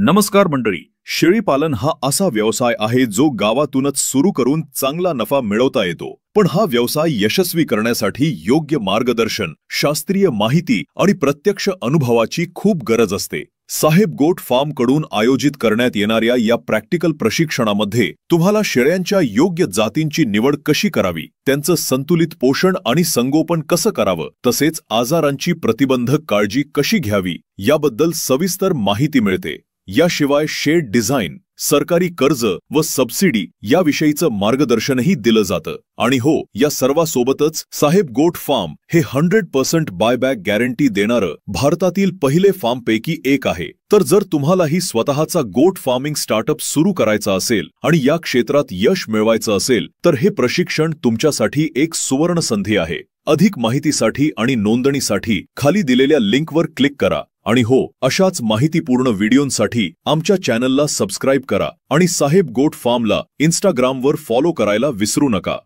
नमस्कार मंडळी. शेळीपालन हा असा व्यवसाय आहे जो गावातूनच सुरू करून चांगला नफा मिळवता येतो. पण हा व्यवसाय यशस्वी करण्यासाठी योग्य मार्गदर्शन, शास्त्रीय माहिती आणि प्रत्यक्ष अनुभवाची खूप गरज असते. साहेब गोट फार्म कडून आयोजित करण्यात येणाऱ्या या प्रॅक्टिकल प्रशिक्षणामध्ये तुम्हाला शेळ्यांच्या योग्य जातींची निवड कशी करावी, त्यांचं संतुलित पोषण आणि संगोपन कसं करावं, तसेच आजारांची प्रतिबंधक काळजी कशी घ्यावी याबद्दल सविस्तर माहिती मिळते. याशिवाय शेड डिझाइन, सरकारी कर्ज व सबसिडी याविषयीचं मार्गदर्शनही दिलं जातं. आणि हो, या सर्वासोबतच साहेब गोट फार्म हे 100% बायबॅक गॅरंटी देणारं भारतातील पहिले फार्मपैकी एक आहे. तर जर तुम्हालाही स्वतःचा गोट फार्मिंग स्टार्टअप सुरू करायचा असेल आणि या क्षेत्रात यश मिळवायचं असेल तर हे प्रशिक्षण तुमच्यासाठी एक सुवर्ण संधी आहे. अधिक माहितीसाठी आणि नोंदणीसाठी खाली दिलेल्या लिंकवर क्लिक करा. आणि हो, अशाच माहितीपूर्ण व्हिडिओंसाठी आमच्या चॅनलला सबस्क्राईब करा आणि साहेब गोट फार्मला Instagramवर फॉलो करायला विसरू नका.